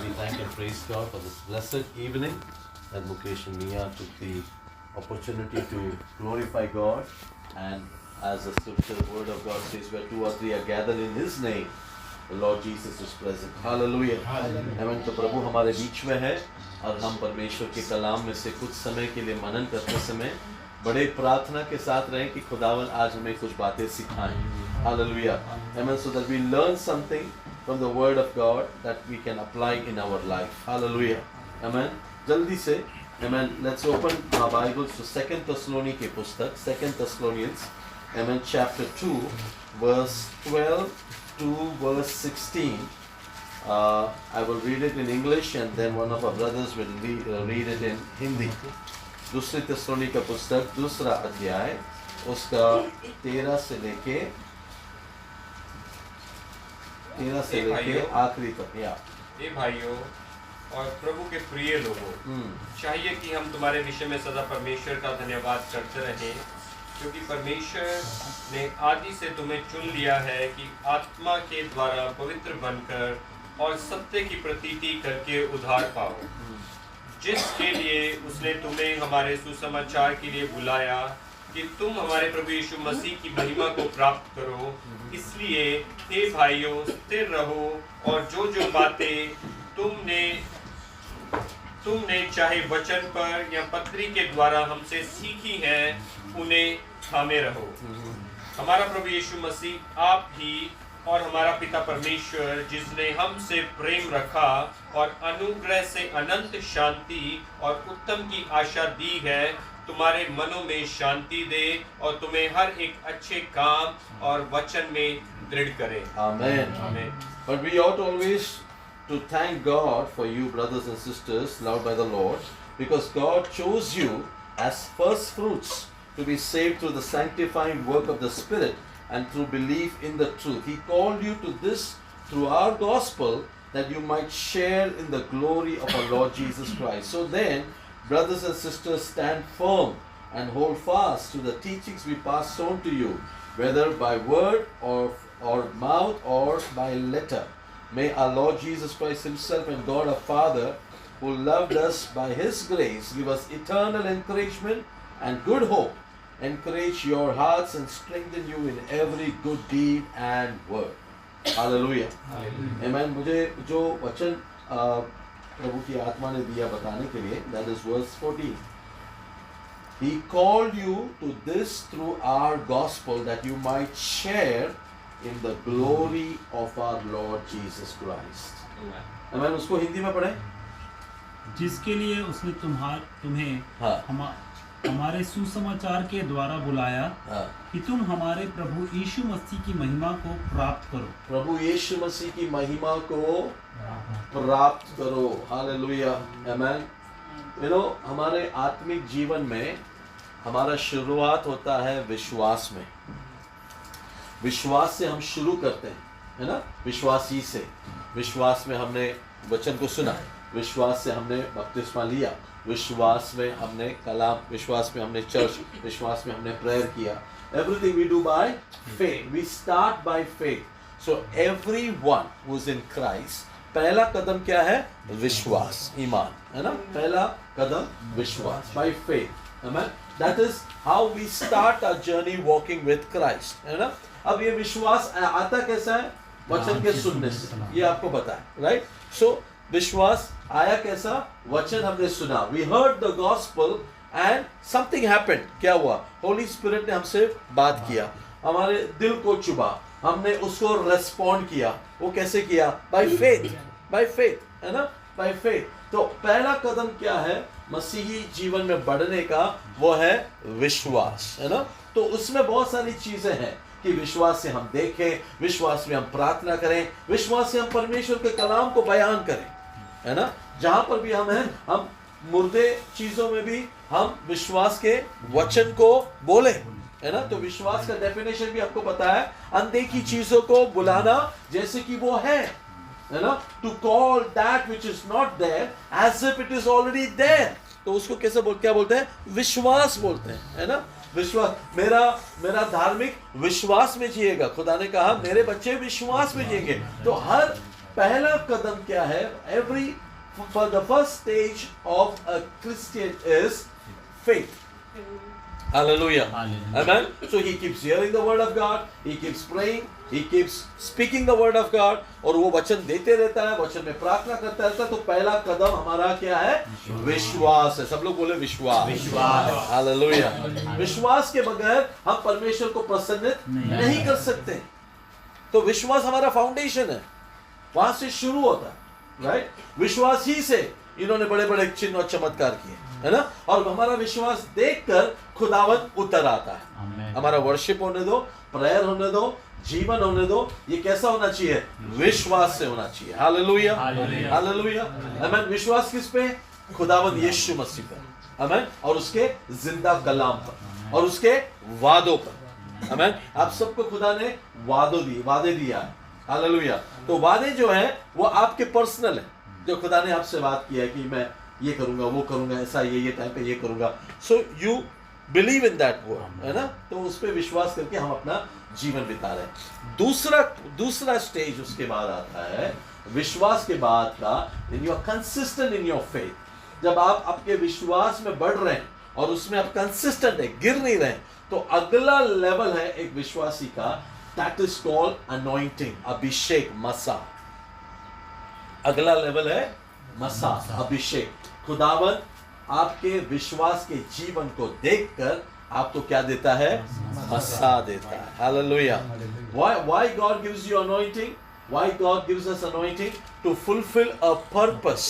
we thank and praise God for this blessed evening that Mukesh and Mia took the opportunity to glorify God. And as the scripture word of God says, where two or three are gathered in His name, the Lord Jesus is present. Hallelujah. Amen. तो प्रभु हमारे बीच में है और हम परमेश्वर के कलाम में से कुछ समय के लिए मनन करते समय बड़े प्रार्थना के साथ रहें कि खुदावन आज हमें कुछ बातें सिखाएं. Hallelujah. Amen. So that we learn something from the word of God that we can apply in our life. Hallelujah. Amen. जल्दी से Amen. Let's open our Bibles to 2 Thessalonians के पुस्तक 2 Thessalonians Amen. Chapter 2 verse 12 to verse 16. I will read it in English and then one of our brothers will read it in Hindi. दूसरी थिस्सलुनी का पुस्तक दूसरा अध्याय उसका 13 से लेके आखिरी तक. या हे भाइयों और प्रभु के प्रिय लोगों, चाहिए कि हम तुम्हारे विषय में सदा परमेश्वर का धन्यवाद करते रहें, क्योंकि परमेश्वर ने आदि से तुम्हें चुन लिया है कि आत्मा के द्वारा पवित्र बनकर और सत्य की प्रतीति करके उद्धार पाओ, जिसके लिए उसने तुम्हें हमारे सुसमाचार के लिए बुलाया कि तुम हमारे प्रभु यीशु मसीह की महिमा को प्राप्त करो. इसलिए हे भाइयों, स्थिर रहो और जो बातें तुमने चाहे वचन पर या पत्री के द्वारा हमसे सीखी हैं उन्हें थामे रहो. हमारा प्रभु यीशु मसीह आप ही और हमारा पिता परमेश्वर, जिसने हमसे प्रेम रखा और अनुग्रह से अनंत शांति और उत्तम की आशा दी है, तुम्हारे मनों में शांति दे और तुम्हें हर एक अच्छे काम और वचन में दृढ़ करे. Amen. Amen. But we ought always to thank God for you, brothers and sisters, loved by the Lord, because God chose you as first fruits to be saved through the sanctifying work of the Spirit and through belief in the truth. He called you to this through our gospel, that you might share in the glory of our Lord Jesus Christ. So then, brothers and sisters, stand firm and hold fast to the teachings we passed on to you, whether by word or mouth or by letter. May our Lord Jesus Christ Himself and God our Father, who loved us by His grace, give us eternal encouragement and good hope. Encourage your hearts and strengthen you in every good deed and word. Hallelujah. Amen. मुझे जो वचन प्रभु की आत्मा ने दिया बताने के लिए, that is verse 14. He called you to this through our gospel, that you might share in the glory of our Lord Jesus Christ. Amen. उसको हिंदी में पढ़ें. जिसके लिए उसने तुम्हें हमारे सुसमाचार के द्वारा बुलाया कि तुम हमारे प्रभु यीशु मसीह की महिमा को प्राप्त करो. प्रभु यीशु मसीह की महिमा को प्राप्त करो. हालेलुया. आमेन. हमारे आत्मिक जीवन में हमारा शुरुआत होता है विश्वास में. विश्वास से हम शुरू करते हैं, है ना. विश्वासी से, विश्वास में हमने वचन को सुना, विश्वास से हमने बपतिस्मा लिया, विश्वास में हमने कलाम, विश्वास में हमने चर्च, विश्वास में हमने प्रेयर किया. Everything we do by faith. We start by faith. So everyone who is in Christ, पहला कदम क्या है? विश्वास, ईमान, है ना. पहला कदम विश्वास, by faith. Amen. That is how we start our journey walking with Christ, है ना. अब ये विश्वास आता कैसा है? वचन के सुनने से. ये आपको पता है, right? So विश्वास आया कैसा? वचन हमने सुना. We heard the gospel and something happened. क्या हुआ? Holy Spirit ने हमसे बात किया, हमारे दिल को चुभा, हमने उसको रेस्पॉन्ड किया. वो कैसे किया? By faith. By faith, है ना. By faith. तो पहला कदम क्या है मसीही जीवन में बढ़ने का? वो है विश्वास, है ना. तो उसमें बहुत सारी चीजें हैं कि विश्वास से हम देखें, विश्वास में हम प्रार्थना करें, विश्वास से हम परमेश्वर के कलाम को बयान करें, है ना. जहां पर भी हम हैं, हम मुर्दे चीजों में भी हम विश्वास के वचन को बोले, है ना. तो विश्वास का डेफिनेशन भी आपको पता है, अनदेखी चीजों को बुलाना जैसे कि वो है ना. To call that which is not there as if it is already there. तो उसको कैसे क्या बोलते हैं? विश्वास बोलते हैं, है ना. विश्वास, मेरा धार्मिक विश्वास में जिएगा. खुदा ने कहा मेरे बच्चे विश्वास में जिएंगे. तो पहला कदम क्या है? For the first stage of a Christian is faith. Hallelujah. Amen. So he keeps hearing the word of God, he keeps praying, he keeps speaking the word of God, और वो वचन देते रहता है, वचन में प्रार्थना करता रहता है। तो पहला कदम हमारा क्या है? विश्वास है। सब लोग बोले विश्वास। विश्वास। हालेलुया। विश्वास के बगैर हम परमेश्वर को प्रसन्न नहीं कर सकते। तो विश्वास हमारा फाउंडेशन है, वहां से शुरू होता है, राइट? विश्वास ही से इन्होंने बड़े बड़े चिन्ह और चमत्कार किए, है ना? और हमारा विश्वास देखकर खुदावन उतर आता है। हमारा वर्शिप होने दो, प्रेयर होने दो, जीवन होने दो, ये कैसा होना चाहिए? विश्वास से होना चाहिए। हालेलुया, हालेलुया, आमीन। विश्वास किस पे? खुदावन यीशु मसीह पर, आमीन, और उसके जिंदा कलाम पर और उसके वादों पर, आमीन। आप सबको खुदा ने वादे दिया है, हालेलुया। तो वादे जो है वो आपके पर्सनल है, जो खुदा ने आपसे बात किया है कि मैं ये करूंगा, वो करूंगा, ऐसा ये टाइम पे ये करूंगा। So you believe in that word, है ना? तो उस पे विश्वास करके हम अपना जीवन बिता रहे हैं। दूसरा स्टेज उसके बाद आता है, विश्वास के बाद का, you are consistent in your faith. जब आप आपके विश्वास में बढ़ रहे हैं और उसमें आप कंसिस्टेंट है, गिर नहीं रहे, तो अगला लेवल है एक विश्वासी का, that is called anointing, अभिषेक, मसा। अगला लेवल है मसा, अभिषेक। खुदावन आपके विश्वास के जीवन को देखकर आपको क्या देता है? मसा देता है। Hallelujah. Why God gives you anointing? Why God gives us anointing? To fulfill a purpose,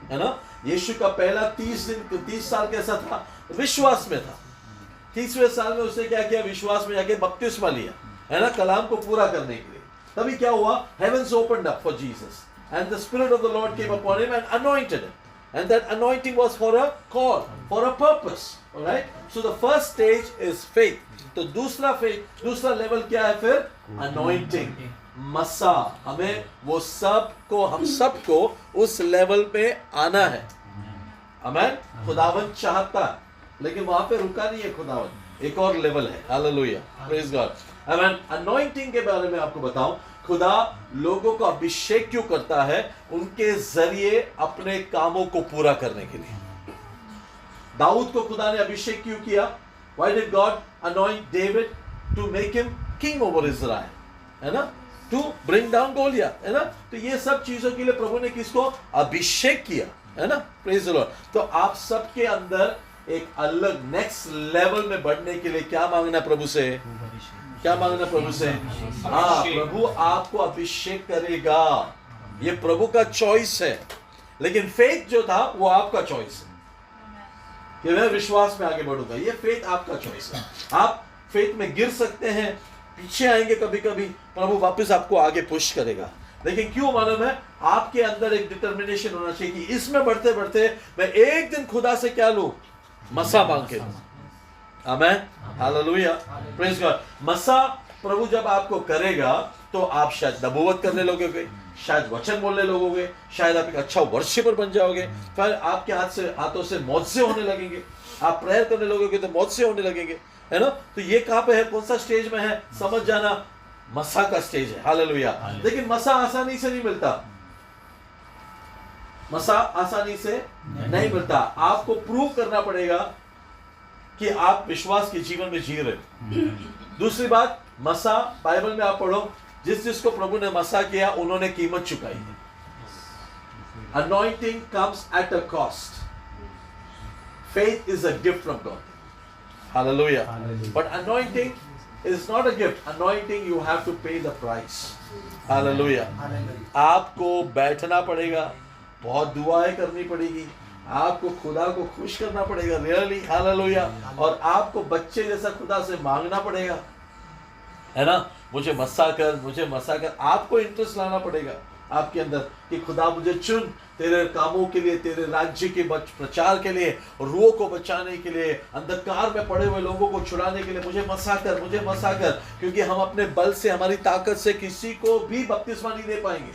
है ना? यीशु का पहला 30 साल कैसा था? विश्वास में था। 30वें साल में उसने क्या किया? विश्वास में जाके बपतिस्मा लिया, है ना, कलाम को पूरा करने के लिए। तभी क्या हुआ? Heavens opened up for Jesus and the Spirit of the Lord came upon him and anointed him, and that anointing was for a call, for a purpose, all right? So the first stage is faith. तो दूसरा level क्या है फिर? anointing, मसा। हमें वो हम सबको उस लेवल पे आना है, आमीन। खुदावन चाहता है, लेकिन वहां पे रुका नहीं है खुदावन, एक और लेवल है। हालेलुया, प्रेज गॉड, आमीन। अनॉइंटिंग के बारे में आपको बताऊं, खुदा लोगों को अभिषेक क्यों करता है? उनके जरिए अपने कामों को पूरा करने के लिए। दाऊद को खुदा ने अभिषेक क्यों किया? Why did God anoint David to make him king over Israel? है ना? To bring down Goliath, है ना? तो ये सब चीजों के लिए प्रभु ने किसको अभिषेक किया, है ना? Praise the Lord. तो आप सबके अंदर एक अलग नेक्स्ट लेवल में बढ़ने के लिए क्या मांगना प्रभु से? क्या मांगना प्रभु से? हाँ, प्रभु आपको अभिषेक करेगा, ये प्रभु का चॉइस है। लेकिन फेथ जो था वो आपका चॉइस है कि मैं विश्वास में आगे बढ़ूंगा, ये फेथ आपका चॉइस है। आप फेथ में गिर सकते हैं, पीछे आएंगे कभी कभी, प्रभु वापस आपको आगे पुश करेगा। लेकिन क्यों मालूम है? आपके अंदर एक डिटर्मिनेशन होना चाहिए कि इसमें बढ़ते बढ़ते मैं एक दिन खुदा से क्या लूं? मसा मांग के। आमीन, हालेलुया, प्रेज गॉड। मसा प्रभु जब आपको करेगा तो आप शायद नबूवत करने लगोगे, शायद वचन बोलने लगोगे, शायद आप एक अच्छा वर्शिपर बन जाओगे, फिर आपके हाथों से मौजज़े होने लगेंगे, आप प्रेयर करने लगोगे तो मौजज़े होने लगेंगे, है ना? तो ये कहां पे है? कौन सा स्टेज में है? समझ जाना, मसा का स्टेज है। हालेलुया। लेकिन मसा आसानी से नहीं मिलता, मसा आसानी से नहीं मिलता। आपको प्रूव करना पड़ेगा कि आप विश्वास के जीवन में जी रहे। दूसरी बात, मसा बाइबल में आप पढ़ो, जिसको प्रभु ने मसा किया उन्होंने कीमत चुकाई है। Anointing comes at a cost. Faith is a gift from God. Hallelujah. But anointing is not a gift. Anointing you have to pay the price. Hallelujah. आपको बैठना पड़ेगा, बहुत दुआएं करनी पड़ेगी, आपको खुदा को खुश करना पड़ेगा, रियली, हालेलुया। और आपको बच्चे जैसा खुदा से मांगना पड़ेगा, है ना? मुझे मसा कर। आपको इंटरेस्ट लाना पड़ेगा आपके अंदर कि खुदा मुझे चुन तेरे कामों के लिए, तेरे राज्य के प्रचार के लिए, रूहों को बचाने के लिए, अंधकार में पड़े हुए लोगों को छुड़ाने के लिए मुझे मसा कर। क्योंकि हम अपने बल से, हमारी ताकत से किसी को भी बपतिस्मा नहीं दे पाएंगे।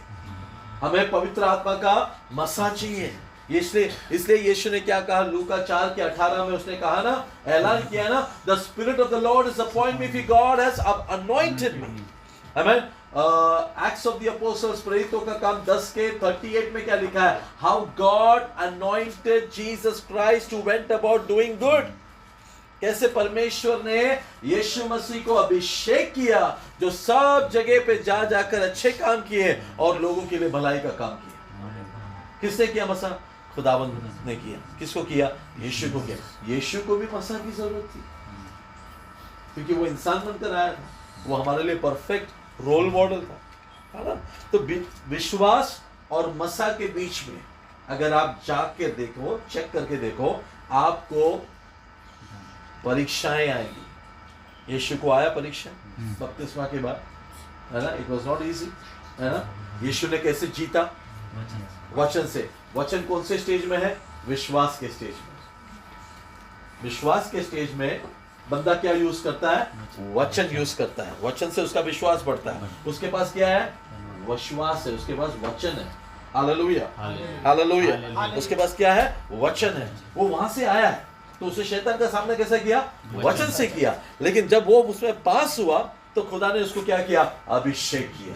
हमें पवित्र आत्मा का मसा चाहिए। इसलिए यीशु ने क्या कहा? लूका 4:18 में उसने कहा ना, ऐलान किया ना, the spirit of the Lord is upon me, God has anointed me। आमीन। एक्ट्स ऑफ द अपोस्टल्स, प्रेरितों का काम 10 के 38 में क्या लिखा है? How God anointed Jesus Christ who went about doing good. कैसे परमेश्वर ने यीशु मसीह को अभिषेक किया जो सब जगह पे जा जाकर अच्छे काम किए और लोगों के लिए भलाई का काम किया। किसने किया? मसीह खुदावंद ने किया। किसको किया? यीशु को किया। यीशु को भी मसीह की जरूरत थी क्योंकि वो इंसान बनकर आया था, वो हमारे लिए परफेक्ट रोल मॉडल था, है ना? तो विश्वास और मसीह के बीच में अगर आप जाग के देखो, चेक करके देखो, आपको परीक्षाएं आएंगी। यीशु को आया परीक्षा बपतिस्मा के बाद, है ना? इट वाज नॉट इजी, है ना? यीशु ने कैसे जीता? वचन से। वचन कौन से स्टेज में है? विश्वास के स्टेज में। विश्वास के स्टेज में बंदा क्या यूज करता है? वचन यूज करता है। वचन से उसका विश्वास बढ़ता है। उसके पास क्या है? विश्वास है, उसके पास वचन है। Hallelujah, hallelujah. उसके पास क्या है? वचन है। वो वहां से आया है तो उसे शैतान का सामना कैसे किया? वचन से किया। लेकिन जब वो उसमें पास हुआ तो खुदा ने उसको क्या किया? अभिषेक किया।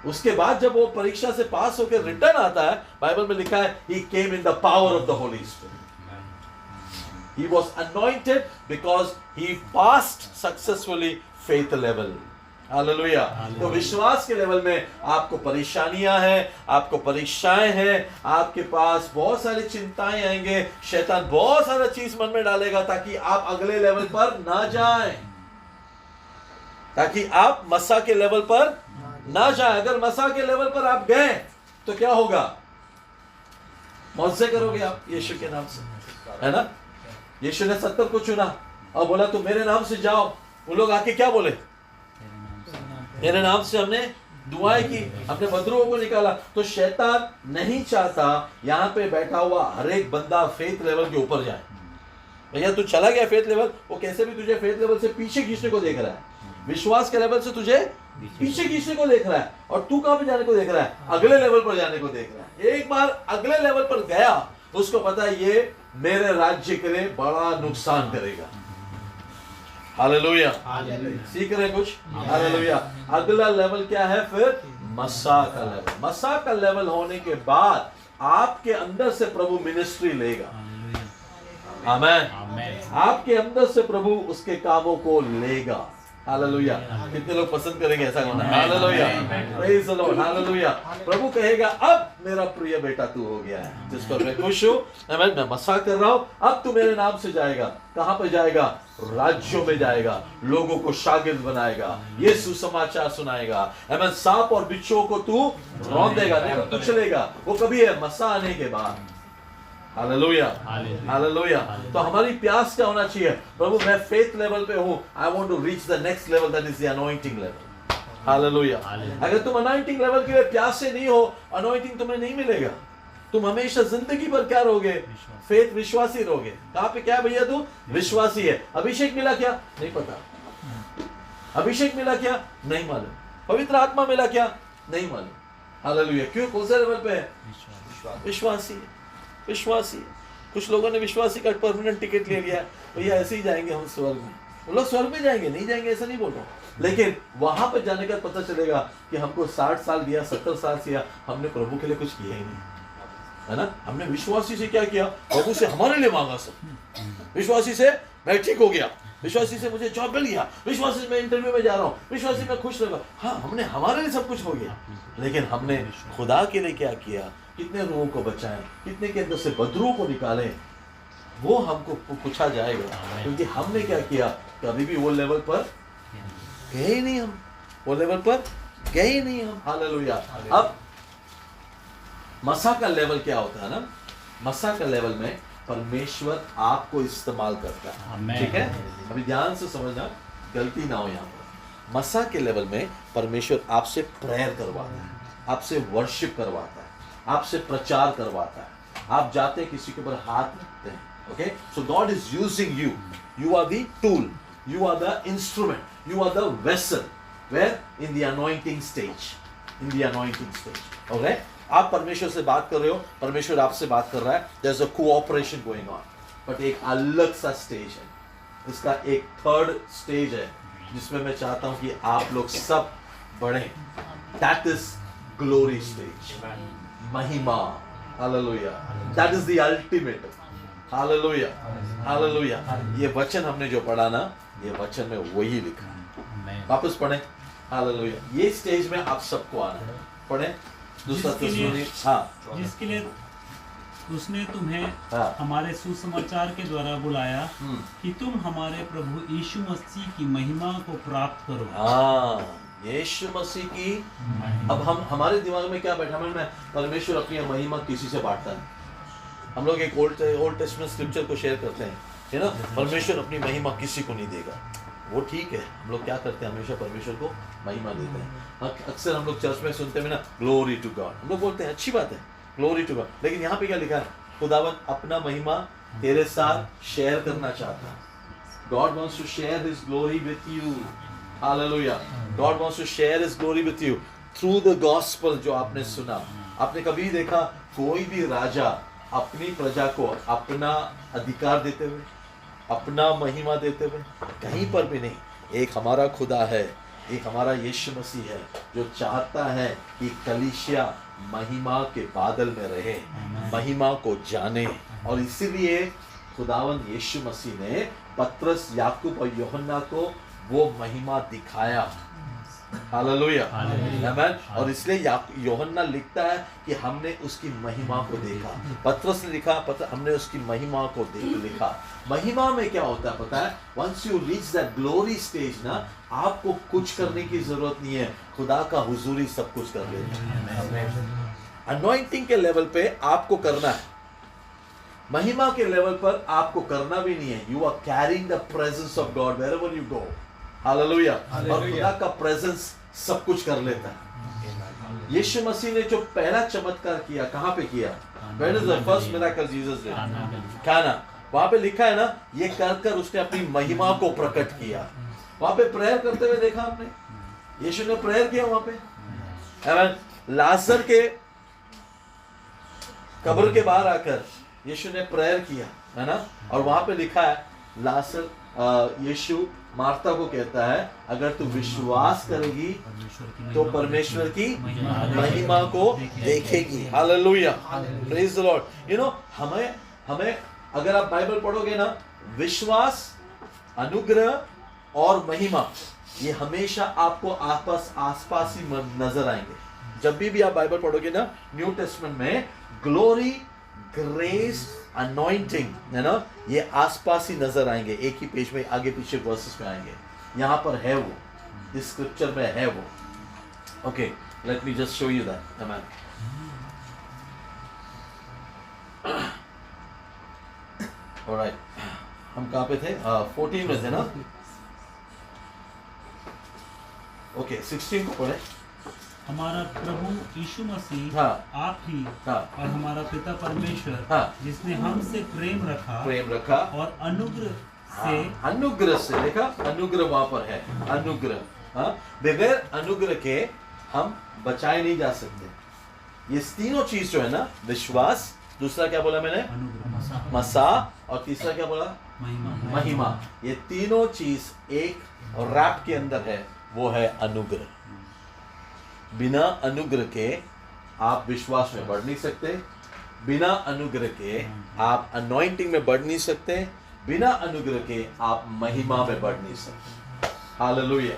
उसके बाद जब वो परीक्षा से पास होकर रिटर्न आता है, बाइबल में लिखा है he came in the power of the Holy Spirit. He was anointed because he passed successfully faith level. Hallelujah. तो विश्वास के लेवल में आपको परेशानियां हैं, आपको परीक्षाएं हैं, आपके पास बहुत सारी चिंताएं आएंगे, शैतान बहुत सारा चीज मन में डालेगा ताकि आप अगले लेवल पर ना जाएं, ताकि आप मसीह के लेवल पर ना जाए। अगर मसीह के लेवल पर आप गए तो क्या होगा? मौजे करोगे आप यीशु के नाम से, है ना? यीशु ने 70 को चुना और बोला तुम मेरे नाम से जाओ। वो लोग आके क्या बोले? मेरे नाम से हमने दुआएं की, अपने बंदरों को निकाला। तो शैतान नहीं चाहता यहाँ पे बैठा हुआ हर एक बंदा फेथ लेवल के ऊपर जाए। भैया तू चला गया फेथ लेवल, वो कैसे भी तुझे फेथ लेवल से पीछे खींचने को देख रहा है। विश्वास के लेवल से तुझे पीछे खींचने को देख रहा है और तू कहां पे जाने को देख रहा है? अगले लेवल पर जाने को देख रहा है। एक बार अगले लेवल पर गया, उसको पता है ये मेरे राज्य के लिए बड़ा नुकसान करेगा। हालेलुया। सीख रहे कुछ? हालेलुया। अगला लेवल क्या है फिर? मसीह का लेवल। मसीह का लेवल होने के बाद आपके अंदर से प्रभु मिनिस्ट्री लेगा। आमीन। आपके अंदर से प्रभु उसके कामों को लेगा। हालेलुया। कितने लोग पसंद करेंगे ऐसा होना? Hallelujah, praise the Lord, hallelujah. प्रभु कहेगा अब मेरा प्रिय बेटा तू हो गया है जिस पर मैं खुश हूँ, मैं मज़ाक कर रहा हूँ। अब तू मेरे नाम से जाएगा। कहां पे जाएगा? राज्यों में जाएगा, लोगों को शागिर्द बनाएगा, ये सुसमाचार सुनाएगा। आमीन। सांप और बिच्छुओं को तू रौंदेगा, नहीं तो कुचलेगा। वो कभी है? मसीह आने के बाद। Hallelujah, hallelujah. तो हमारी प्यास क्या होना चाहिए? प्रभु मैं फेथ लेवल पे हूँ, I want to reach the next level, that is the anointing level. Hallelujah. अगर तुम अनॉइंटिंग लेवल के लिए प्यास से नहीं हो, अनॉइंटिंग तुम्हें नहीं मिलेगा। तुम हमेशा जिंदगी भर क्या रहोगे? फेथ, विश्वासी रहोगे। कहाँ पे क्या भैया तू? विश्वासी है। अभिषेक मिला क्या? नहीं पता। अभिषेक मिला क्या? नहीं मालूम। पवित्र आत्मा मिला क्या? नहीं मालूम। हालेलुया। क्यों? कौन से लेवल पे है? विश्वासी है, विश्वासी। कुछ लोगों ने विश्वासी का परमानेंट टिकट ले लिया, भैया ऐसे ही जाएंगे हम स्वर्ग में। वो लोग स्वर्ग में जाएंगे, नहीं जाएंगे ऐसा नहीं बोल रहा, लेकिन वहां पर जाने का पता चलेगा कि हमको 60 साल दिया, 70 साल दिया, हमने प्रभु के लिए कुछ किया ही नहीं, है ना? हमने विश्वासी से क्या किया? प्रभु से हमारे लिए मांगा सब। विश्वासी से मैं ठीक हो गया, विश्वासी से मुझे जॉब मिल गया, विश्वासी से मैं इंटरव्यू में जा रहा हूँ, विश्वासी में खुश रहूंगा। हाँ, हमने हमारे लिए सब कुछ हो गया, लेकिन हमने खुदा के लिए क्या किया? कितने लोगों को बचाएं, कितने के अंदर से बदरूह को निकालें, वो हमको पूछा जाएगा। क्योंकि हमने क्या किया? कभी भी वो लेवल पर गए ही नहीं, हम वो लेवल पर गए ही नहीं हम। हालेलुया। अब मसीह का लेवल क्या होता है ना? मसीह का लेवल में परमेश्वर आपको इस्तेमाल करता है। ठीक है, अभी ध्यान से समझना, गलती ना हो यहाँ पर। मसीह के लेवल में परमेश्वर आपसे प्रेयर करवाता है, आपसे वर्शिप करवाता है, आपसे प्रचार करवाता है। आप जाते हैं किसी के ऊपर हाथ रखते हैं, okay? So God is using you, you are the tool, you are the instrument, you are the vessel, where in the anointing stage, in the anointing stage, okay? आप परमेश्वर से बात कर रहे हो, परमेश्वर आपसे बात कर रहा है, there is a cooperation going on, but एक अलग सा स्टेज है, इसका एक थर्ड स्टेज है, जिसमें मैं चाहता हूं कि आप लोग सब बढ़े। दैट इज ग्लोरी स्टेज, महिमा। Hallelujah, that is the ultimate. Hallelujah, hallelujah. ये वचन हमने जो पढ़ा ना, ये वचन में वही लिखा है। वापस पढ़ें। हालेलुया। ये स्टेज में आप सबको आना है। पढ़ें दूसरा थिस्सलुनी। हाँ, जिसके लिए उसने तुम्हें हमारे सुसमाचार के द्वारा बुलाया कि तुम हमारे प्रभु यीशु मसीह की महिमा को प्राप्त करो। हाँ, यीशु मसीह की। अब हमारे दिमाग में क्या बैठा है, परमेश्वर अपनी महिमा किसी से बांटता है। हम लोग एक ओल्ड टेस्टमेंट स्क्रिप्चर को शेयर करते हैं, है ना, परमेश्वर अपनी महिमा किसी को नहीं देगा। वो ठीक है, हम लोग क्या करते हैं, हमेशा परमेश्वर को महिमा देते हैं। अक्सर हम लोग चर्च में सुनते हैं ना, ग्लोरी टू गॉड, हम लोग बोलते हैं अच्छी बात है, ग्लोरी टू गॉड। लेकिन यहाँ पे क्या लिखा है, खुदावन अपना महिमा तेरे साथ शेयर करना चाहता है। God wants to share His glory with you. Hallelujah. God wants to share His glory with you through the gospel जो आपने सुना। आपने कभी देखा कोई भी राजा अपनी प्रजा को अपना अधिकार देते हुए, अपना महिमा देते हुए? कहीं पर भी नहीं। एक हमारा खुदा है, एक हमारा यीशु मसीह है जो चाहता है कि कलीसिया महिमा के बादल में रहे, महिमा को जाने। और इसीलिए खुदावन यीशु मसीह ने पतरस, याकूब और यूहन्ना को वो महिमा दिखाया। हालेलुया, आमीन। और इसलिए यूहन्ना लिखता है कि हमने उसकी महिमा को देखा। पतरस ने लिखा, हमने उसकी महिमा को लिखा। महिमा में क्या होता है पता है? Once you reach that glory stage ना, आपको कुछ करने की जरूरत नहीं है, खुदा का हुजूरी सब कुछ कर लेता है। अनॉइंटिंग के लेवल पे आपको करना है, महिमा के लेवल पर आपको करना भी नहीं है। You are carrying the presence of God wherever you go. Hallelujah. और खुदा का प्रेजेंस सब कुछ कर लेता है। यीशु मसीह ने जो पहला चमत्कार किया, कहाँ पे किया? When is the first miracle Jesus did? काना। वहां पे लिखा है ना, ये कर उसने अपनी महिमा को प्रकट किया। वहां पे प्रेयर करते हुए देखा आपने, यीशु ने प्रेयर किया वहां पे। लाजर के कब्र के बाहर आकर यीशु ने प्रेयर किया, है ना। और वहां पे लिखा है, लाजर यीशु मार्था को कहता है, अगर तू विश्वास करेगी तो परमेश्वर की महिमा को देखेगी। Hallelujah, praise the Lord. You know, हमें अगर आप बाइबल पढ़ोगे ना, विश्वास, अनुग्रह और महिमा, ये हमेशा आपको आसपास ही नजर आएंगे। जब भी आप बाइबल पढ़ोगे ना, न्यू टेस्टमेंट में ग्लोरी, ग्रेस, अनॉइंटिंग, है ना, ये आसपास ही नजर आएंगे। एक ही पेज में आगे पीछे वर्सेस में आएंगे। यहां पर है वो, इस स्क्रिप्चर में है वो। Okay, let me just show you that. Amen. Alright, हम कहां पे थे? 14 में थे ना। ओके, 16 को पढ़े। हमारा प्रभु यीशु मसीह, आप ही और हमारा पिता परमेश्वर, जिसने हमसे प्रेम रखा और अनुग्रह से देखा, अनुग्रह वहां पर है, अनुग्रह। बगैर अनुग्रह के हम बचाए नहीं जा सकते। ये तीनों चीज जो है ना, विश्वास, दूसरा क्या बोला मैंने? मसा, और तीसरा क्या बोला? महिमा। ये तीनों चीज एक रैप के अंदर है, वो है अनुग्रह। बिना अनुग्रह के आप विश्वास में बढ़ नहीं सकते, बिना अनुग्रह के आप अनॉइंटिंग में बढ़ नहीं सकते, बिना अनुग्रह के आप महिमा में बढ़ नहीं सकते। Hallelujah,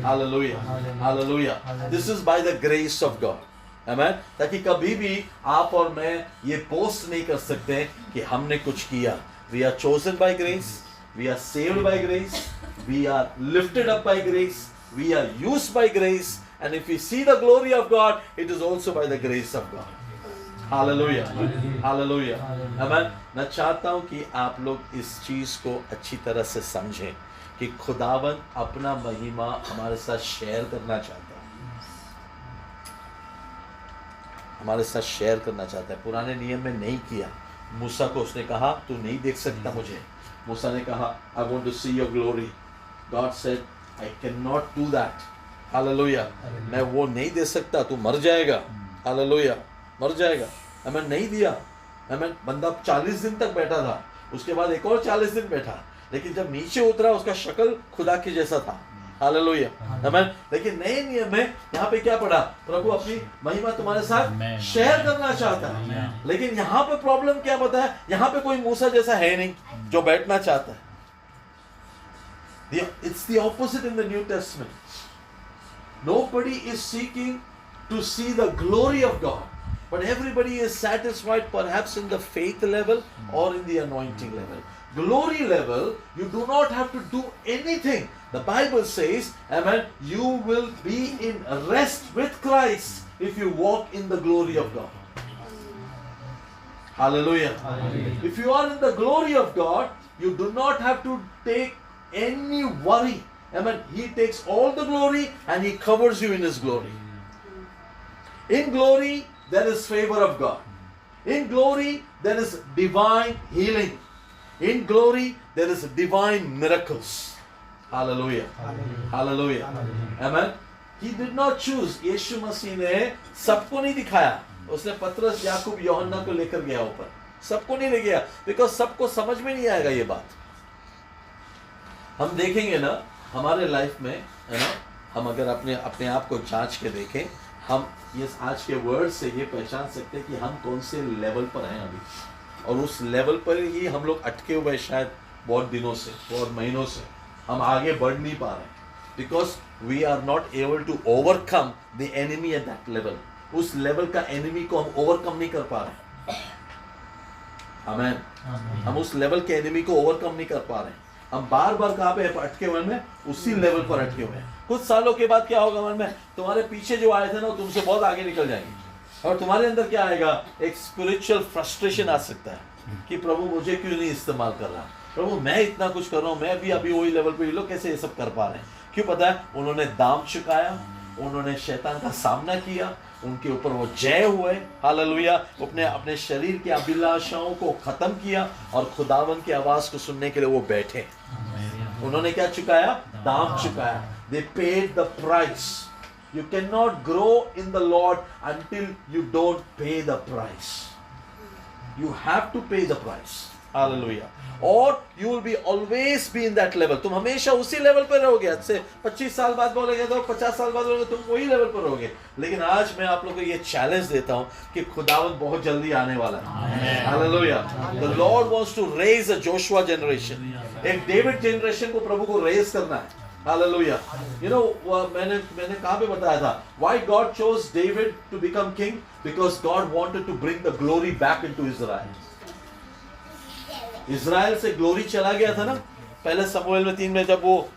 hallelujah, hallelujah. This is by the grace of God. आमीन। ताकि कभी भी आप और मैं ये पोस्ट नहीं कर सकते कि हमने कुछ किया। We are chosen by grace, we are saved by grace, we are lifted up by grace, we are used by grace. And if we see the glory of God, it is also by the grace of God. Hallelujah, hallelujah, amen. मैं चाहता हूँ कि आप लोग इस चीज को अच्छी तरह से समझें कि खुदावन अपना महिमा हमारे साथ शेयर करना चाहता है, हमारे साथ शेयर करना चाहता है। पुराने नियम में नहीं किया। मूसा को उसने कहा, तू नहीं देख सकता मुझे। मूसा ने कहा, I want to see your glory. God said, I cannot do that. Hallelujah, मैं वो नहीं दे सकता, तू मर जाएगा। हालेलुया, मर जाएगा। हमें नहीं दिया। हमें बंदा 40 दिन तक बैठा था, उसके बाद एक और 40 दिन बैठा, लेकिन जब नीचे उतरा उसका शक्ल खुदा के जैसा था। हालेलुया, आमीन। लेकिन नए नियम में यहाँ पे क्या पढ़ा, प्रभु अपनी महिमा तुम्हारे साथ शेयर करना चाहता है। लेकिन यहाँ पे प्रॉब्लम क्या पता है, यहाँ पे कोई मूसा जैसा है नहीं जो बैठना चाहता है। It's the opposite in the New Testament. Nobody is seeking to see the glory of God, but everybody is satisfied perhaps in the faith level or in the anointing level. Glory level, you do not have to do anything. The Bible says, amen, you will be in rest with Christ if you walk in the glory of God. Hallelujah. Hallelujah. If you are in the glory of God, you do not have to take any worry. Amen. He takes all the glory and He covers you in His glory. In glory, there is favor of God. In glory, there is divine healing. In glory, there is divine miracles. Hallelujah. Hallelujah. Amen. He did not choose. यीशु मसीह ने सबको नहीं दिखाया। उसने पतरस, याकूब, यूहन्ना को लेकर गया ऊपर। सबको नहीं ले गया, बिकॉज सबको समझ में नहीं आएगा ये बात। हम देखेंगे ना हमारे लाइफ में, है ना, हम अगर अपने आप को जांच के देखें, हम ये आज के वर्ड से ये पहचान सकते हैं कि हम कौन से लेवल पर हैं अभी, और उस लेवल पर ही हम लोग अटके हुए शायद बहुत दिनों से, बहुत महीनों से हम आगे बढ़ नहीं पा रहे, because we are not able to overcome the enemy at that level. उस लेवल का एनिमी को हम ओवरकम नहीं कर पा रहे। आमीन। हम उस लेवल के एनिमी को ओवरकम नहीं कर पा रहे। हम बार बार कहाँ पे अटके हुए हैं, उसी लेवल पर अटके हुए हैं। कुछ सालों के बाद क्या होगा मन में, तुम्हारे पीछे जो आए थे ना, तुमसे बहुत आगे निकल जाएंगे, और तुम्हारे अंदर क्या आएगा, एक स्पिरिचुअल फ्रस्ट्रेशन आ सकता है कि प्रभु मुझे क्यों नहीं इस्तेमाल कर रहा, प्रभु मैं इतना कुछ कर रहा हूँ, मैं भी अभी वही लेवल पे, ये लोग कैसे ये सब कर पा रहे हैं। क्यों? पता है, उन्होंने दाम चुकाया, उन्होंने शैतान का सामना किया, उनके ऊपर वो जय हुए। हालेलुया। अपने शरीर की अभिलाषाओं को खत्म किया और खुदावन की आवाज को सुनने के लिए वो बैठे। उन्होंने क्या चुकाया? दाम चुकाया। They paid the price. You cannot grow in the Lord until you don't pay the price. You have to pay the price. Hallelujah. Or you will be always be in that level. तुम हमेशा उसी level पर रहोगे। आज से 25 साल बाद बोलेंगे तो 50 साल बाद बोलेंगे, तुम वही लेवल पर रहोगे। लेकिन आज मैं आप लोगों को ये चैलेंज देता हूँ कि खुदावंद बहुत जल्दी आने वाला है। Hallelujah. The Lord wants to raise a Joshua generation. एक डेविड जनरेशन को प्रभु को रेज करना है। Hallelujah. You know, मैंने कहाँ पे बताया था, why God chose David to become king? Because God wanted to bring the glory back into Israel. Israel से ग्लोरी चला गया था ना पहले समूएल में 3 में, जब वो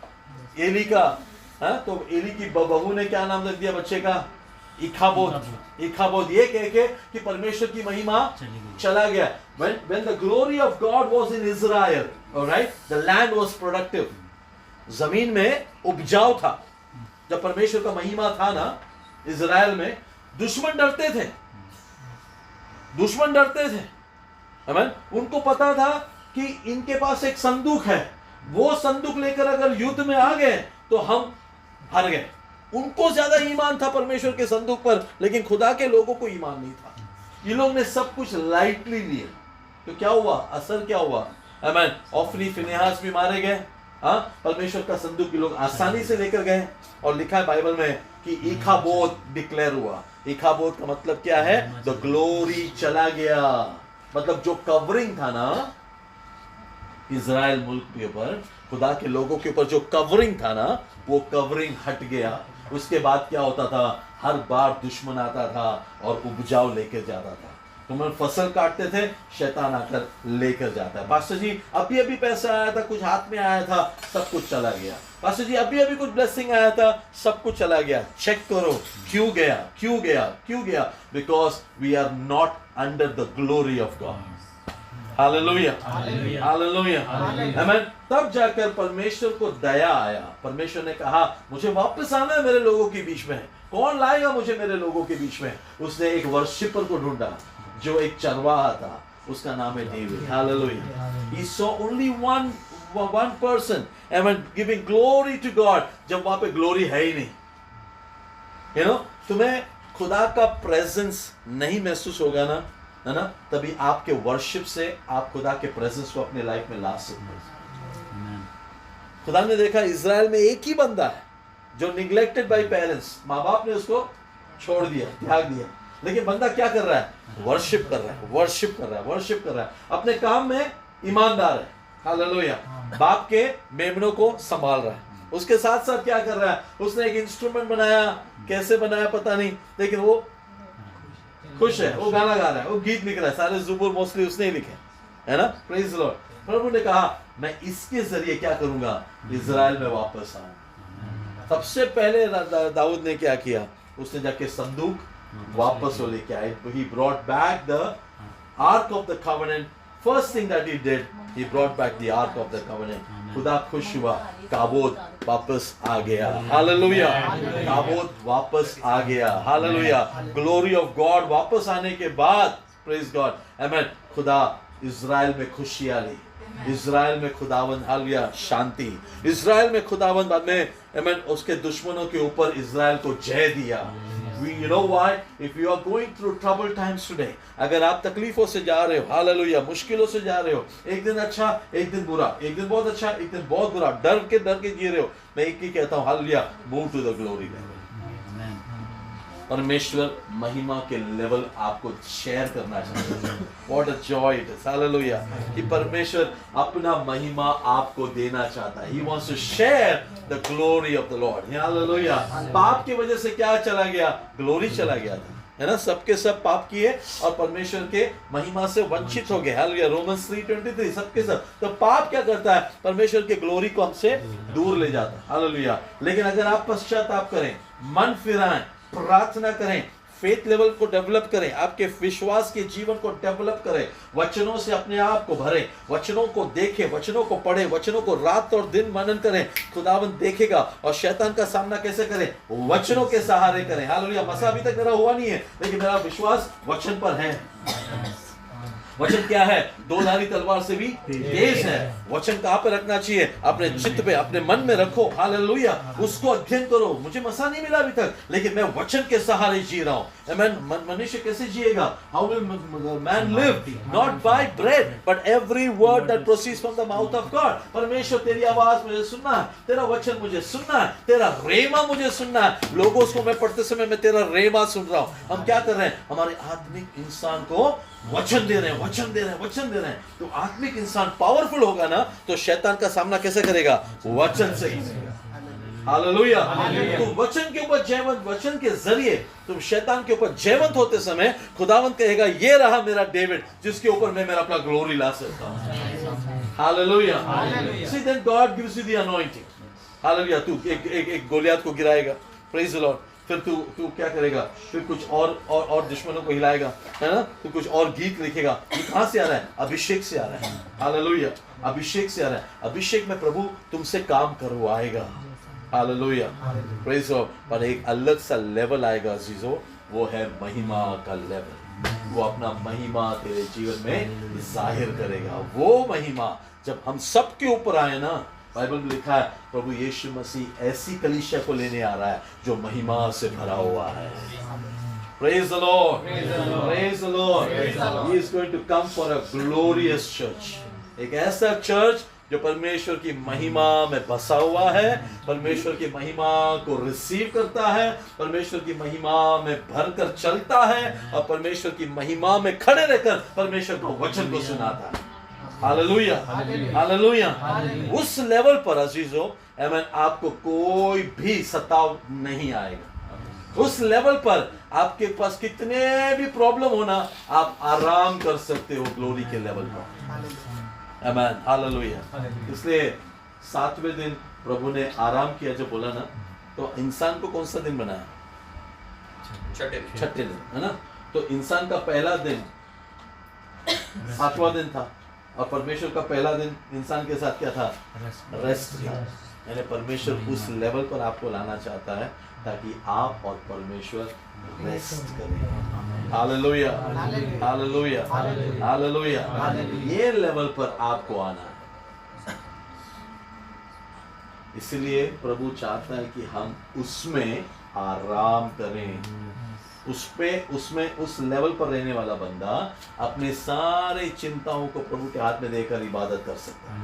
एली का, तो एली की बहू ने क्या नाम रख दिया बच्चे का? इखाबोद। ये कह के कि परमेश्वर की महिमा चला गया। When the glory of God was in Israel, all right, the land was productive. जमीन में उपजाऊ था। जब परमेश्वर का महिमा था ना इज़राइल में, दुश्मन डरते थे। आमीन। उनको पता था कि इनके पास एक संदूक है, वो संदूक लेकर अगर युद्ध में आ गए तो हम हार गए। उनको ज्यादा ईमान था परमेश्वर के संदूक पर, लेकिन खुदा के लोगों को ईमान नहीं था। ये लोग ने सब कुछ लाइटली लिया। तो क्या हुआ? असर क्या हुआ? आमीन। ऑफनी फिनेहास भी मारे गए। परमेश्वर का संदूक के लोग आसानी से लेकर गए, और लिखा है बाइबल में कि इखाबोद डिक्लेयर हुआ। इखाबोद का मतलब क्या है? द ग्लोरी चला गया। मतलब जो कवरिंग था ना इज़राइल मुल्क के ऊपर, खुदा के लोगों के ऊपर जो कवरिंग था ना, वो कवरिंग हट गया। उसके बाद क्या होता था? हर बार दुश्मन आता था और उपजाऊ लेकर जाता था। तुम फसल काटते थे, शैतान आकर लेकर जाता है। पास्टर जी अभी अभी पैसा आया था, कुछ हाथ में आया था, सब कुछ चला गया। पास्टर जी अभी अभी कुछ ब्लेसिंग आया था, सब कुछ चला गया। चेक करो क्यों गया? Because we are not under the glory of God. Hallelujah. आमीन। तब जाकर परमेश्वर को दया आया। परमेश्वर ने कहा मुझे वापस आना है मेरे लोगों के बीच में। कौन लाएगा मुझे मेरे लोगों के बीच में? उसने एक वर्शिपर को ढूंढा जो एक चरवाहा था, उसका नाम है David. Hallelujah. He saw only one person and giving glory to God, जब वहां पे ग्लोरी है ही नहीं। You know, तुम्हें खुदा का प्रेजेंस नहीं महसूस होगा ना, है ना, तभी आपके वर्शिप से आप खुदा के प्रेजेंस को अपने लाइफ में ला सकते हैं। खुदा ने देखा इज़राइल में एक ही बंदा है जो निग्लेक्टेड बाय पेरेंट्स, माँ बाप ने उसको छोड़ दिया, त्याग दिया, लेकिन बंदा क्या कर रहा है? वर्शिप कर रहा है, वर्शिप कर रहा है, वर्शिप कर रहा है, अपने काम में ईमानदार है, हालेलुया, बाप के मेमनों को संभाल रहा है, उसके साथ साथ क्या कर रहा है? उसने एक इंस्ट्रूमेंट बनाया, कैसे बनाया पता नहीं, लेकिन वो खुश है, वो गाना गा रहा है, वो गीत लिख रहा है, सारे ज़ुबूर मोस्टली उसने ही लिखे, है ना? Praise the Lord. प्रभु ने कहा मैं इसके जरिए क्या करूंगा? इजराइल में वापस आऊं। सबसे पहले दाऊद ने क्या किया? उसने जाके संदूक वापस वो लेके आए। He brought back the ark of the covenant. First thing that he did, he brought back the ark of the covenant. खुदा खुश हुआ, ताबूत वापस आ गया, हालेलुया, ताबूत वापस आ गया, हालेलुया, ग्लोरी ऑफ गॉड वापस आने के बाद, प्रेज गॉड, आमेन, खुदा इजराइल में खुशियां ली, इजराइल में खुदावंद, हालेलुया, शांति, इजराइल में खुदावंद बाद में, आमेन, उसके दुश्मनों के ऊपर इजराइल को जय दिया। You know why? If you are going through troubled times today, अगर आप तकलीफों से जा रहे हो, हालेलुया, मुश्किलों से जा रहे हो, एक दिन अच्छा, एक दिन बुरा, एक दिन बहुत अच्छा, एक दिन बहुत बुरा, डर के जी रहे हो, मैं एक ही कहता हूँ, hallelujah, move to the glory level. परमेश्वर महिमा के लेवल आपको शेयर करना चाहता है। What a joy it is, hallelujah, कि परमेश्वर अपना महिमा आपको देना चाहता है। He wants to share the glory of the Lord, hallelujah. पाप की वजह से क्या चला गया? ग्लोरी चला गया था, है ना? सबके सब पाप किए और परमेश्वर के महिमा से वंचित हो गए, हालेलुया। रोमन्स 3:23, सबके सब। तो पाप क्या करता है? परमेश्वर के ग्लोरी को हमसे दूर ले जाता है, हालेलुया। लेकिन अगर आप पश्चाताप करें, मन फिराएं, प्रार्थना करें, फेथ लेवल को डेवलप करें, आपके विश्वास के जीवन को डेवलप करें, वचनों से अपने आप को भरें, वचनों को देखें, वचनों को पढ़ें, वचनों को रात और दिन मनन करें, खुदावंद देखेगा। और शैतान का सामना कैसे करें? वचनों के सहारे करें, हालेलुया। मसा अभी तक मेरा हुआ नहीं है, लेकिन मेरा विश्वास वचन पर है। वचन क्या है? दो धारी तलवार से भी तेज है। वचन कहाँ पे रखना चाहिए? अपने चित्त पे, अपने मन में रखो, हालेलुया। उसको अध्ययन करो। मुझे मसा नहीं मिला अभी तक, लेकिन मैं वचन के सहारे जी रहा हूँ। मनुष्य कैसे जिएगा? How will man live? Not by bread but every word that proceeds from the mouth of God. परमेश्वर तेरी आवाज मुझे सुनना है, तेरा वचन मुझे सुनना है, तेरा रेमा मुझे सुनना है। लोगों को मैं पढ़ते समय मैं तेरा रेमा सुन रहा हूँ। हम क्या कर रहे हैं? हमारे आत्मिक इंसान को वचन दे रहे हैं, वचन दे रहे हैं, वचन दे रहे हैं। तो आत्मिक इंसान पावरफुल होगा ना, तो शैतान का सामना कैसे करेगा? वचन से ही। हालेलुया। तो वचन के ऊपर जयवंत, वचन के जरिए तुम शैतान के ऊपर जयवंत होते समय खुदावंत कहेगा, ये रहा मेरा डेविड जिसके ऊपर मैं मेरा अपना ग्लोरी ला सकता हूं। Hallelujah. See then God gives you the anointing. Hallelujah. तू एक गोलियत को गिराएगा, प्रेज द लॉर्ड। फिर तू क्या करेगा? फिर कुछ और दुश्मनों को हिलाएगा, है ना? तू कुछ और गीत लिखेगा। ये कहां से आ रहा है? अभिषेक से आ रहा है, हालेलुया। अभिषेक से आ रहा है। अभिषेक में प्रभु तुमसे काम करवाएगा, हालेलुया, प्रेज गॉड। पर एक अलग सा लेवल आएगा अजीजों, वो है महिमा का लेवल। वो अपना महिमा तेरे जीवन में जाहिर करेगा। वो महिमा जब हम सबके ऊपर आए ना, बाइबल में लिखा है प्रभु यीशु मसीह ऐसी कलीसिया को लेने आ रहा है जो महिमा से भरा हुआ है। Praise the Lord. Praise the Lord. He is going to come for a glorious church. एक ऐसा चर्च जो परमेश्वर की महिमा में बसा हुआ है, परमेश्वर की महिमा को रिसीव करता है, परमेश्वर की महिमा में भरकर चलता है और परमेश्वर की महिमा में खड़े रहकर परमेश्वर को वचन को सुनाता है। Hallelujah, hallelujah. उस लेवल पर अजीजों, आमीन, आपको कोई भी सताव नहीं आएगा। उस लेवल पर आपके पास कितने भी प्रॉब्लम होना, आप आराम कर सकते हो ग्लोरी के लेवल पर। आमीन, हालेलुया। इसलिए 7वें दिन प्रभु ने आराम किया जब बोला ना, तो इंसान को कौन सा दिन बनाया? छठे दिन, है ना? तो इंसान का पहला दिन 7वां दिन था और परमेश्वर का पहला दिन इंसान के साथ क्या था? रेस्ट था। यानी परमेश्वर उस लेवल पर आपको लाना चाहता है ताकि आप और परमेश्वर रेस्ट करें। Hallelujah, hallelujah, hallelujah. ये लेवल पर आपको आना है। इसलिए प्रभु चाहता है कि हम उसमें आराम करें। उस लेवल पर रहने वाला बंदा अपने सारे चिंताओं को प्रभु के हाथ में देकर इबादत कर सकता है।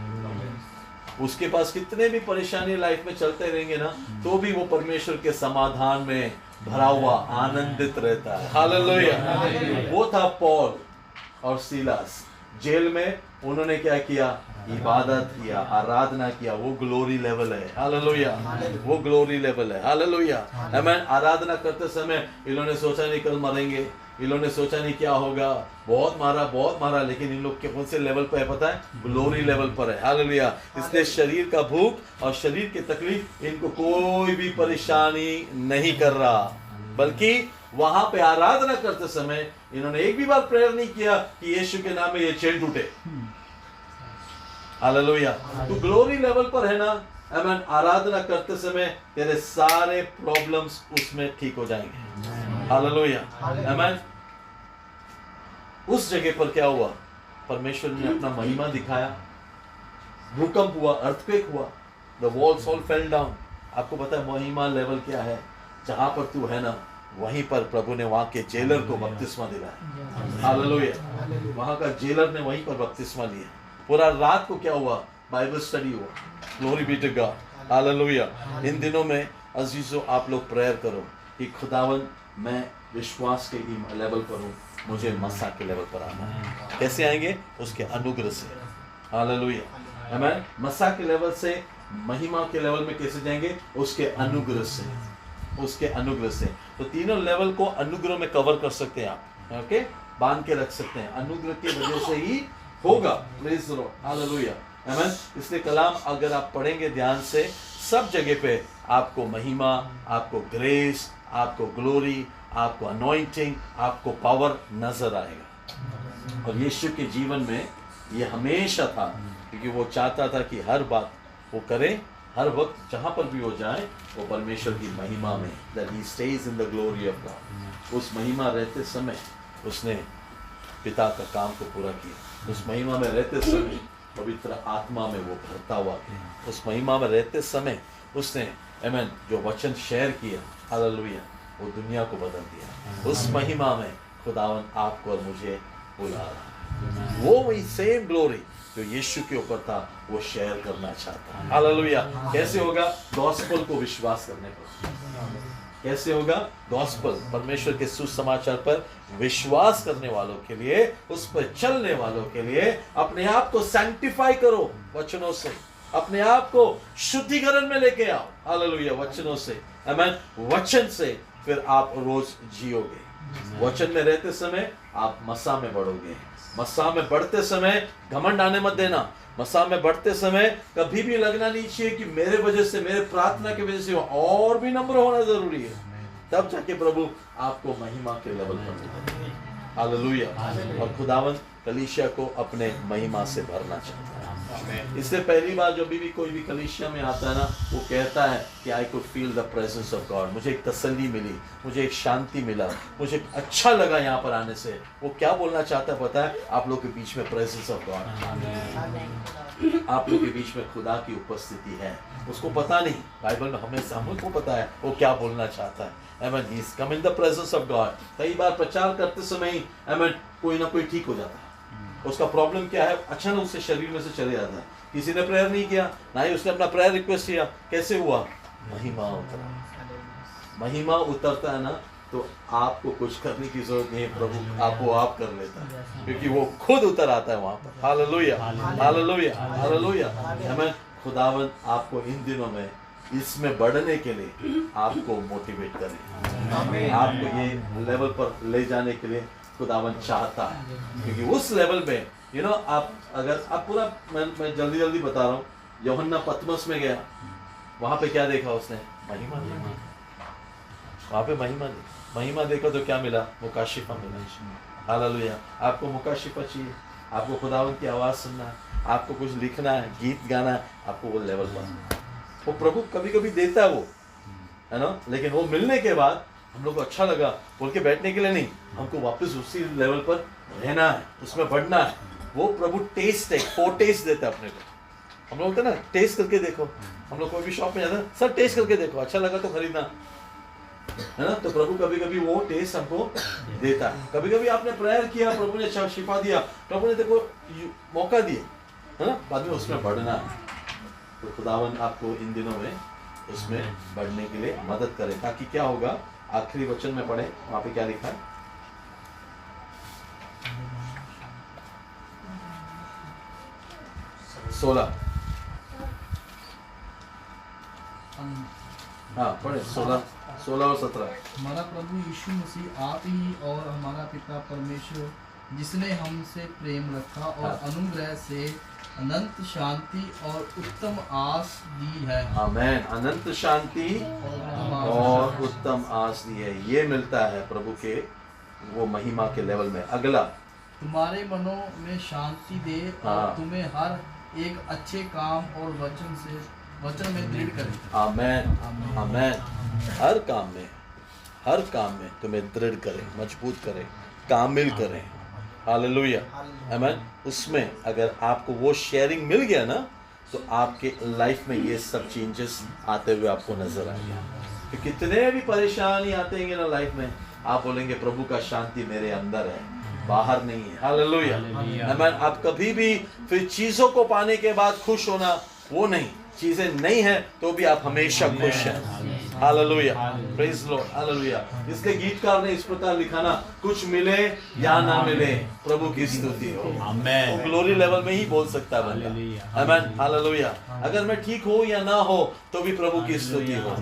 उसके पास कितने भी परेशानी लाइफ में चलते रहेंगे ना, तो भी वो परमेश्वर के समाधान में भरा हुआ आनंदित रहता है। हालेलुया। वो था पौल और सीलास, जेल में उन्होंने क्या किया? इबादत किया, आराधना किया। वो ग्लोरी लेवल है। हालेलुया, वो ग्लोरी लेवल है। हालेलुया। आमीन। आराधना करते समय इन्होंने सोचा नहीं कल मरेंगे, इन्होंने सोचा नहीं क्या होगा, बहुत मारा, लेकिन इन लोग के कौन से लेवल पर है पता है? ग्लोरी लेवल पर है। हालेलुया। इसलिए शरीर का भूख और शरीर की तकलीफ इनको कोई भी परेशानी नहीं कर रहा, बल्कि वहां पे आराधना करते समय इन्होंने एक भी बार प्रेयर नहीं किया कि यीशु के नाम में ये चेन टूटे। हालेलुया। तू ग्लोरी लेवल पर है ना, आमीन। आराधना करते समय तेरे सारे प्रॉब्लम्स उसमें ठीक हो जाएंगे। हालेलुया, आमीन। उस जगह पर क्या हुआ? परमेश्वर ने अपना महिमा दिखाया, भूकंप हुआ, अर्थक्वेक हुआ, the walls all fell down. आपको पता है महिमा लेवल क्या है? जहां पर तू है ना, वहीं पर प्रभु ने वहां के जेलर को बपतिस्मा दिलाया। हालेलुया। वहां का जेलर ने वहीं पर बपतिस्मा लिया। पूरा रात को क्या हुआ? बाइबल स्टडी हुआ। Glory be to God. Hallelujah. इन दिनों में अजीजों आप लोग प्रेयर करो कि खुदावन मैं विश्वास के लेवल पर हूँ, मुझे मसा के लेवल पर आना है। कैसे आएंगे? उसके अनुग्रह से। हालेलुया, आमीन। मसा के लेवल से महिमा के लेवल में कैसे जाएंगे? उसके अनुग्रह से, उसके अनुग्रह से। तो तीनों लेवल को अनुग्रह में कवर कर सकते हैं आप, ओके, बांध के रख सकते हैं। अनुग्रह की वजह से ही होगा। Praise the Lord. हालेलुया, आमीन। इसलिए कलाम अगर आप पढ़ेंगे ध्यान से, सब जगह पे आपको महिमा, आपको ग्रेस, आपको ग्लोरी, आपको अनॉइंटिंग, आपको पावर नजर आएगा। और यीशु के जीवन में ये हमेशा था, क्योंकि वो चाहता था कि हर बात वो करे, हर वक्त जहां पर भी वो जाए वो परमेश्वर की महिमा में, that he stays in the glory of God। उस महिमा रहते समय उसने पिता का काम को पूरा किया। उस महिमा में रहते समय पवित्र आत्मा में वो भरता हुआ गया। उस महिमा में रहते समय उसने, आमीन, जो वचन शेयर किया, हालेलुया, वो दुनिया को बदल दिया। उस महिमा में खुदावन आपको और मुझे बुला रहा है। वो वही सेम ग्लोरी जो यीशु के ऊपर था वो शेयर करना चाहता है। हालेलुया। कैसे होगा? गॉस्पेल को विश्वास करने पर। कैसे होगा? गॉस्पेल, परमेश्वर के सुसमाचार पर विश्वास करने वालों के लिए, उस पर चलने वालों के लिए अपने आप को सैंक्टिफाई करो वचनों से, अपने आप को शुद्धिकरण में लेके आओ। हालेलुया, वचनों से, आमीन। वचन से फिर आप रोज जियोगे। वचन में रहते समय आप मसा में बढ़ोगे। मसा में बढ़ते समय घमंड आने मत देना। मसा में बढ़ते समय कभी भी लगना नहीं चाहिए कि मेरे वजह से, मेरे प्रार्थना की वजह से, और भी नम्र होना जरूरी है। तब जाके प्रभु आपको महिमा के लेवल पर लेगा। हालेलुया। और खुदावन कलीसिया को अपने महिमा से भरना चाहता है। इसलिए पहली बार जब भी कोई भी कलीसिया में आता है ना, वो कहता है कि I could feel the presence of God. मुझे एक तसल्ली मिली, मुझे एक शांति मिला, मुझे अच्छा लगा यहाँ पर आने से। वो क्या बोलना चाहता है पता है? आप लोग के बीच में प्रेजेंस ऑफ गॉड, आप लोग के बीच में खुदा की उपस्थिति है। उसको पता नहीं, बाइबल में हमेशा हमको पता है वो क्या बोलना चाहता है। आमीन, he is come in the presence of God. कई बार प्रचार करते समय ही आमीन कोई ना कोई ठीक हो जाता है। उसका प्रॉब्लम क्या है? अचानक उससे शरीर में से चले जाता है। किसी ने प्रेयर नहीं किया, ना ही उसने अपना प्रेयर रिक्वेस्ट किया। कैसे हुआ? महिमा उतरा। महिमा उतरता है ना, तो आपको कुछ करने की जरूरत नहीं है, प्रभु आपको आप कर लेता है, क्योंकि वो खुद उतर आता है वहां पर। Hallelujah, hallelujah, hallelujah. आमीन। खुदावन आपको इन दिनों में इसमें बढ़ने के लिए आपको मोटिवेट करे, आपको ये लेवल पर ले जाने के लिए खुदावन चाहता है। क्योंकि उस लेवल में आप अगर आप पूरा, मैं जल्दी जल्दी बता रहा हूँ। यूहन्ना पतमस में गया, वहां पे क्या देखा उसने? महिमा देखा। वहां पे महिमा देखा तो क्या मिला? मुकाशिफा मिला। हालेलुया। आपको मुकाशिफा चाहिए, आपको खुदावन की आवाज सुनना है, आपको कुछ लिखना है, गीत गाना है, आपको वो लेवल पर वो प्रभु कभी कभी देता है, वो है ना। लेकिन वो मिलने के बाद हम लोग को अच्छा लगा बोल के बैठने के लिए नहीं, हमको वापस उसी लेवल पर रहना है, उसमें बढ़ना है। वो प्रभु टेस्ट है, फोरटेस्ट देता है अपने को। हम लोग होते ना, टेस्ट करके देखो। हम लोग कोई भी शॉप में जाते हैं, सर टेस्ट करके देखो, अच्छा लगा तो खरीदना, है ना। तो प्रभु कभी कभी वो टेस्ट हमको देता है। कभी कभी आपने प्रेयर किया, प्रभु ने शिफा दिया, प्रभु ने देखो मौका दिया, है ना, बाद में उसमें बढ़ना है। तो खुदावन आपको इन दिनों में उसमें बढ़ने के लिए मदद करे, ताकि क्या होगा, आखिरी वचन में पढ़े, वहां पे क्या लिखा है, 16, हाँ पढ़े 16 और 17। हमारा प्रभु यीशु मसीह आप ही और हमारा पिता परमेश्वर जिसने हमसे प्रेम रखा और अनुग्रह से अनंत शांति और उत्तम आस दी है। आमेन। अनंत शांति और उत्तम आस दी है, ये मिलता है प्रभु के वो महिमा के लेवल में। अगला, तुम्हारे मनों में शांति दे और तुम्हें हर एक अच्छे काम और वचन में दृढ़ करे। आमेन आमेन। हर काम में तुम्हें दृढ़ करे, मजबूत करे, कामिल करे। Hallelujah amen. उसमें अगर आपको वो शेयरिंग मिल गया ना, तो आपके लाइफ में ये सब चेंजेस आते हुए आपको नजर आएंगे। तो कितने भी परेशानी आते हैं ना लाइफ में, आप बोलेंगे प्रभु का शांति मेरे अंदर है, बाहर नहीं है। Hallelujah amen. आप कभी भी फिर चीजों को पाने के बाद खुश होना, वो नहीं, चीजें नहीं है तो भी आप हमेशा खुश हैं। Hallelujah, praise Lord, hallelujah. इसके गीतकार ने इस प्रकार लिखा ना, कुछ मिले या ना मिले प्रभु की स्तुति हो। आमेन। वो ग्लोरी लेवल में ही बोल सकता है बंदा। आमेन, हालेलुया। अगर मैं ठीक हो या ना हो तो भी प्रभु की स्तुति हो।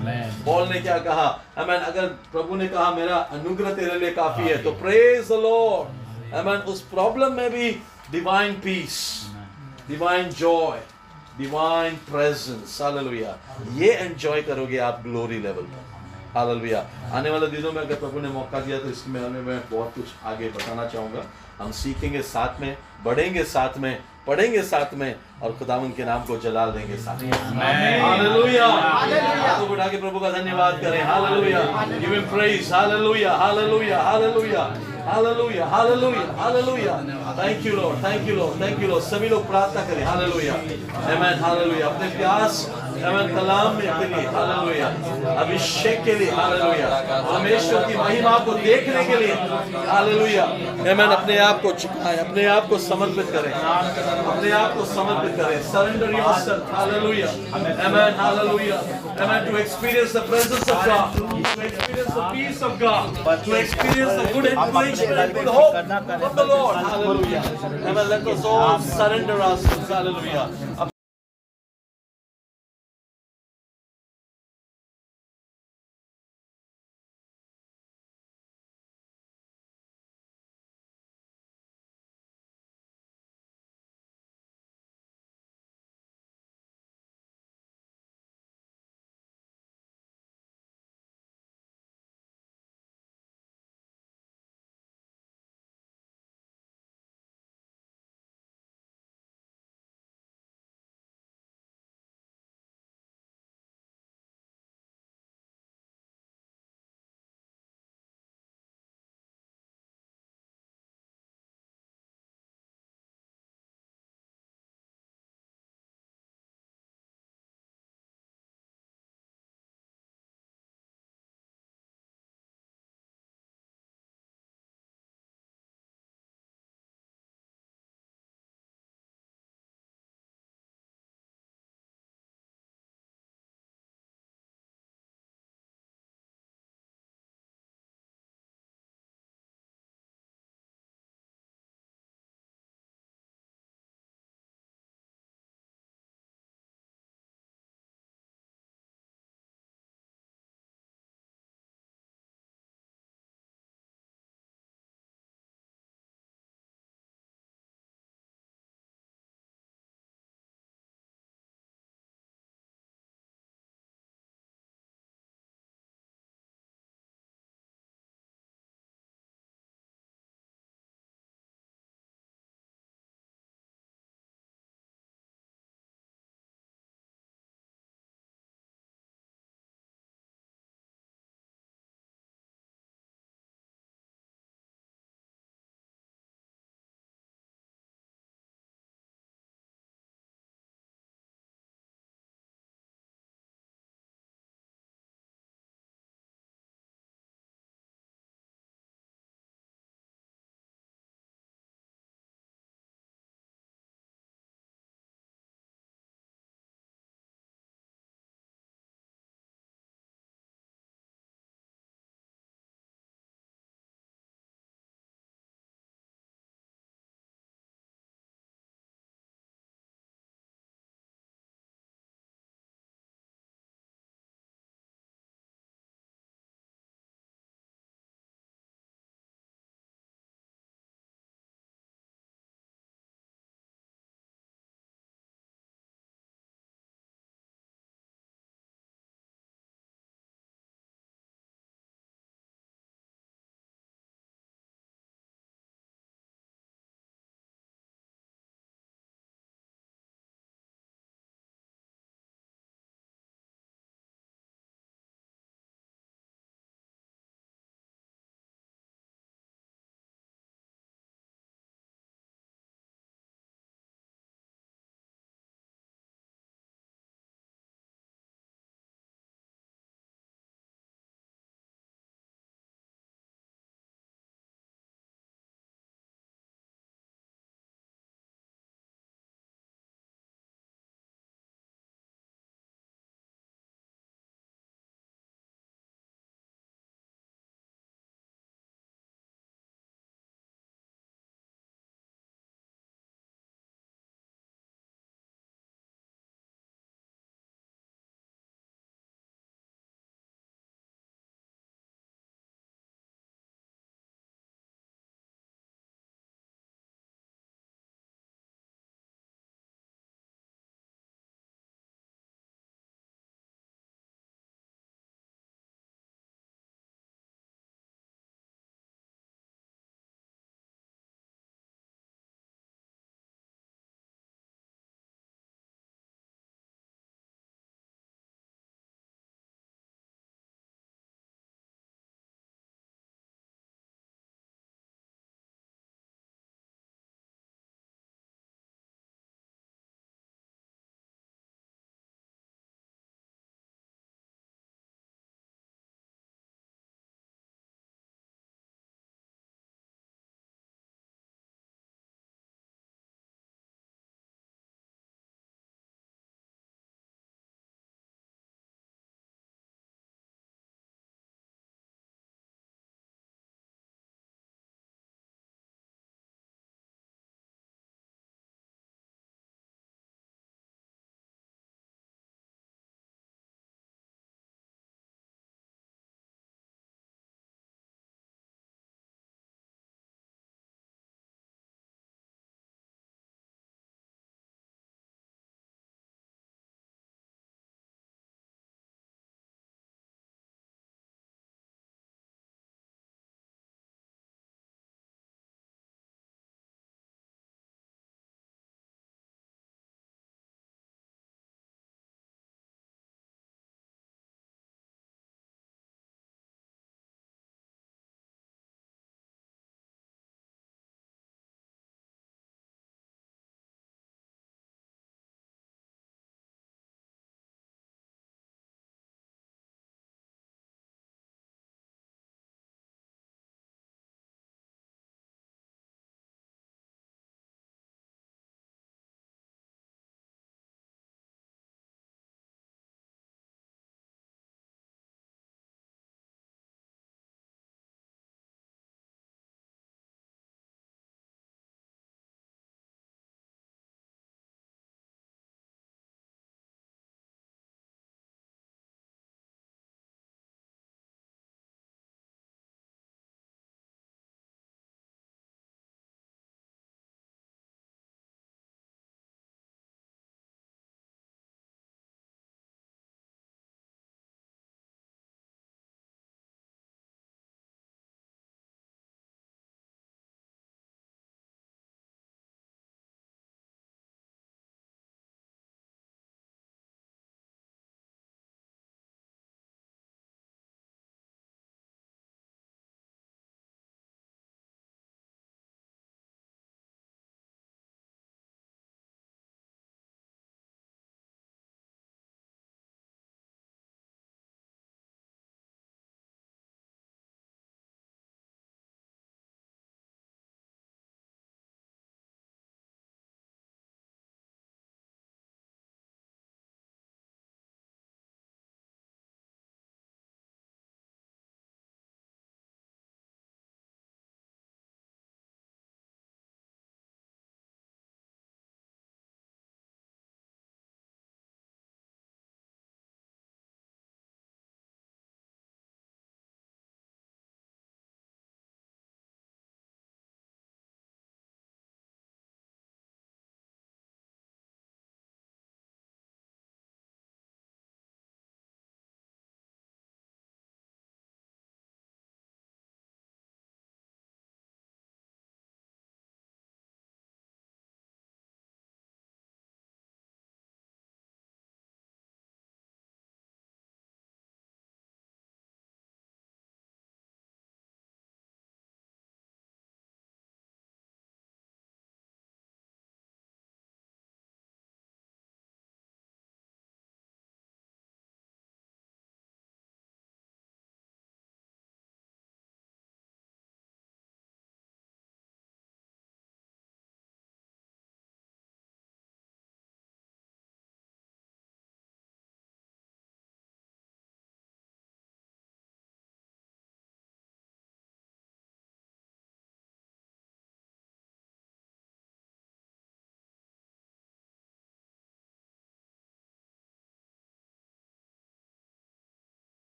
पौल ने क्या कहा, आमेन, अगर प्रभु ने कहा मेरा अनुग्रह तेरे लिए काफी है, तो प्रेज द लॉर्ड। आमेन। उस प्रॉब्लम में भी divine peace, divine joy, divine presence, hallelujah, ये एंजॉय करोगे आप ग्लोरी लेवल पर। हालेलुया। आने वाले दिनों में अगर प्रभु ने मौका दिया तो इसके बारे में मैं बहुत कुछ आगे बताना चाहूँगा। हम सीखेंगे साथ में, बढ़ेंगे साथ में, पढ़ेंगे साथ में, और खुदावंद के नाम को जलाल देंगे साथ में। हालेलुया। हाथों को उठा के प्रभु का धन्यवाद करें। Hallelujah, give him praise. Hallelujah, hallelujah, hallelujah, hallelujah, hallelujah, hallelujah. Thank you Lord, thank you Lord, thank you Lord. सभी लोग प्रार्थना करें। Hallelujah amen, hallelujah. अपने प्यास आमेन कलाम में के लिए, हालेलुया, अभिषेक के लिए, हालेलुया, परमेश्वर की महिमा को देखने के लिए, हालेलुया आमेन। अपने आप को झुकाएं, अपने आप को समर्पित करें, अपने आप को समर्पित करें। Surrender yourself, hallelujah amen, hallelujah amen. To experience the presence of God, to experience the peace of God, to experience the good information and good hope of the Lord. Hallelujah amen. Let us all surrender ourselves, hallelujah.